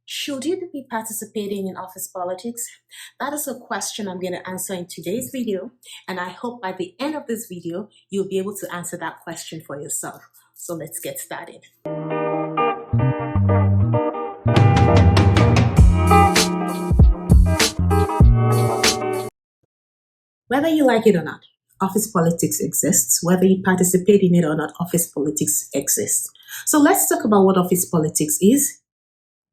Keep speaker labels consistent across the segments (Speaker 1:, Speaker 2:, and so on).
Speaker 1: Should you be participating in office politics? That is a question I'm going to answer in today's video, and I hope by the end of this video, you'll be able to answer that question for yourself. So let's get started. Whether you like it or not, office politics exists. Whether you participate in it or not, office politics exists. So let's talk about what office politics is,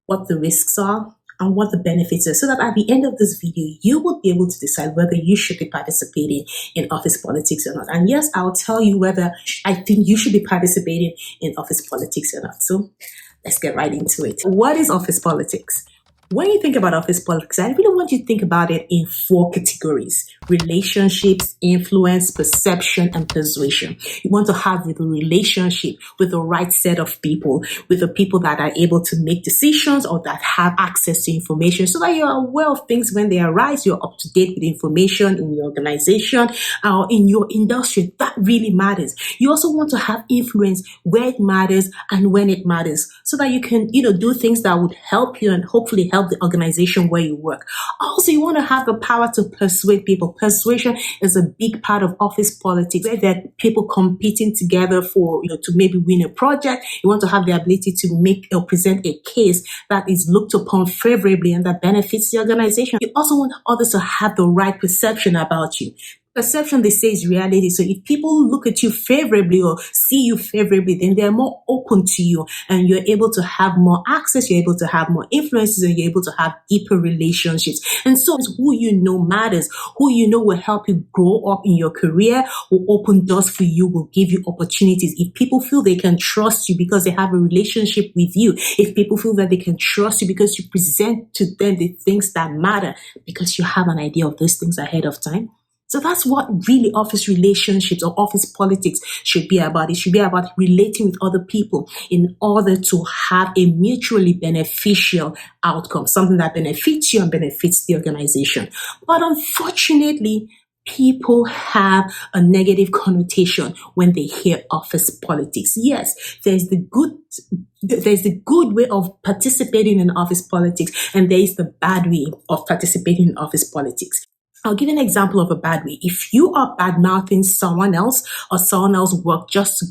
Speaker 1: what the risks are, and what the benefits are, so that at the end of this video, you will be able to decide whether you should be participating in office politics or not. And yes, I'll tell you whether I think you should be participating in office politics or not. So let's get right into it. What is office politics? When you think about office politics, I really want you to think about it in 4 categories: relationships, influence, perception, and persuasion. You want to have with a relationship with the right set of people, with the people that are able to make decisions or that have access to information, so that you're aware of things when they arise. You're up to date with information in your organization or in your industry. That really matters. You also want to have influence where it matters and when it matters, so that you can, do things that would help you and hopefully help the organization where you work. Also, you want to have the power to persuade people. Persuasion is a big part of office politics, where there are people competing together for, to maybe win a project. You want to have the ability to make or present a case that is looked upon favorably and that benefits the organization. You also want others to have the right perception about you. Perception, they say, is reality. So if people look at you favorably or see you favorably, then they're more open to you and you're able to have more access, you're able to have more influences, and you're able to have deeper relationships. And so who you know matters. Who you know will help you grow up in your career, will open doors for you, will give you opportunities. If people feel they can trust you because they have a relationship with you, if people feel that they can trust you because you present to them the things that matter, because you have an idea of those things ahead of time. So that's what really office relationships or office politics should be about. It should be about relating with other people in order to have a mutually beneficial outcome, something that benefits you and benefits the organization. But unfortunately, people have a negative connotation when they hear office politics. Yes, there's the good way of participating in office politics, and there is the bad way of participating in office politics. I'll give an example of a bad way. If you are bad-mouthing someone else or someone else's work just to,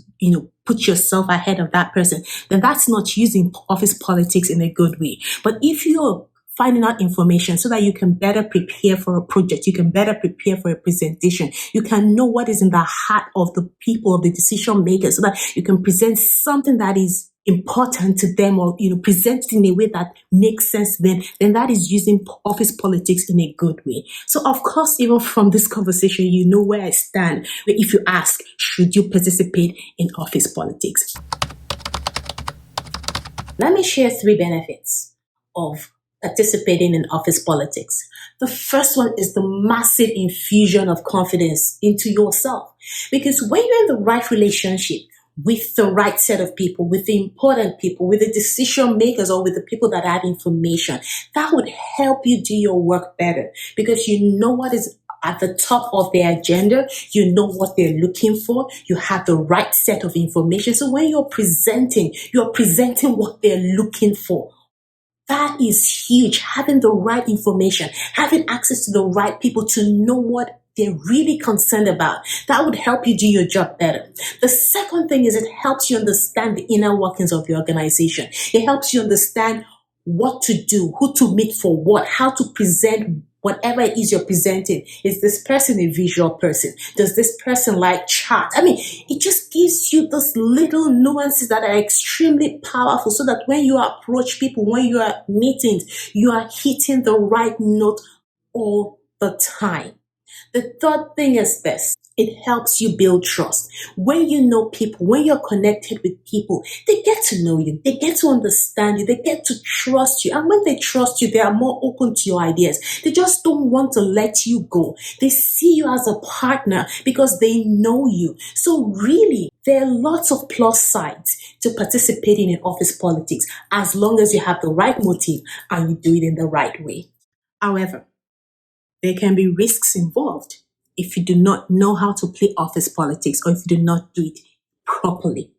Speaker 1: put yourself ahead of that person, then that's not using office politics in a good way. But if you're finding out information so that you can better prepare for a project, you can better prepare for a presentation, you can know what is in the heart of the people, of the decision makers, so that you can present something that is important to them, or present it in a way that makes sense to them, then that is using office politics in a good way. So of course, even from this conversation, you know where I stand. If you ask, should you participate in office politics? Let me share 3 benefits of participating in office politics. The first one is the massive infusion of confidence into yourself. Because when you're in the right relationship with the right set of people, with the important people, with the decision makers, or with the people that have information, that would help you do your work better, because you know what is at the top of their agenda, you know what they're looking for, you have the right set of information. So when you're presenting what they're looking for. That is huge. Having the right information, having access to the right people to know what they're really concerned about, that would help you do your job better. The second thing is it helps you understand the inner workings of your organization. It helps you understand what to do, who to meet for what, how to present whatever it is you're presenting. Is this person a visual person? Does this person like charts? It just gives you those little nuances that are extremely powerful, so that when you approach people, when you are meetings, you are hitting the right note all the time. The third thing is this. It helps you build trust. When you know people, when you're connected with people, they get to know you. They get to understand you. They get to trust you. And when they trust you, they are more open to your ideas. They just don't want to let you go. They see you as a partner because they know you. So really, there are lots of plus sides to participating in office politics, as long as you have the right motive and you do it in the right way. However, there can be risks involved if you do not know how to play office politics, or if you do not do it properly.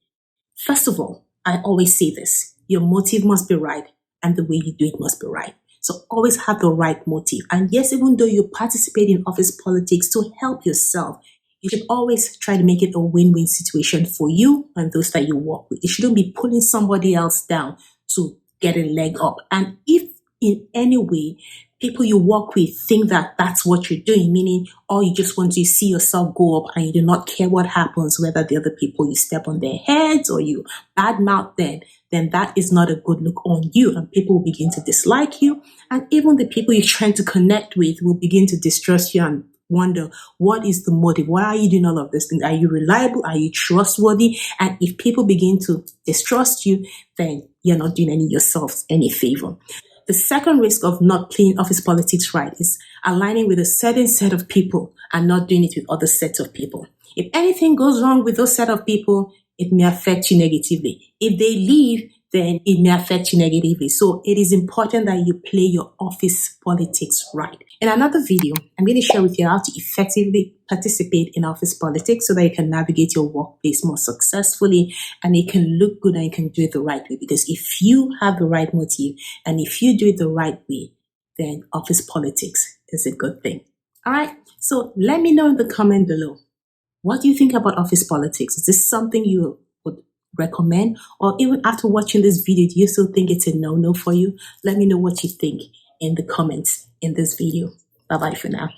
Speaker 1: First of all, I always say this: your motive must be right and the way you do it must be right. So always have the right motive. And yes, even though you participate in office politics to help yourself, you should always try to make it a win-win situation for you and those that you work with. You shouldn't be pulling somebody else down to get a leg up. And if in any way people you work with think that that's what you're doing, meaning or you just want to see yourself go up and you do not care what happens, whether the other people you step on their heads or you badmouth them, then that is not a good look on you, and people will begin to dislike you. And even the people you're trying to connect with will begin to distrust you and wonder, what is the motive? Why are you doing all of this thing? Are you reliable? Are you trustworthy? And if people begin to distrust you, then you're not doing yourself any favor. The second risk of not playing office politics right is aligning with a certain set of people and not doing it with other sets of people. If anything goes wrong with those set of people, it may affect you negatively. If they leave, then it may affect you negatively. So it is important that you play your office politics right. In another video, I'm going to share with you how to effectively participate in office politics so that you can navigate your workplace more successfully and it can look good and you can do it the right way. Because if you have the right motive and if you do it the right way, then office politics is a good thing. All right. So let me know in the comment below. What do you think about office politics? Is this something you would recommend? Or even after watching this video, do you still think it's a no-no for you? Let me know what you think in the comments in this video. Bye-bye for now.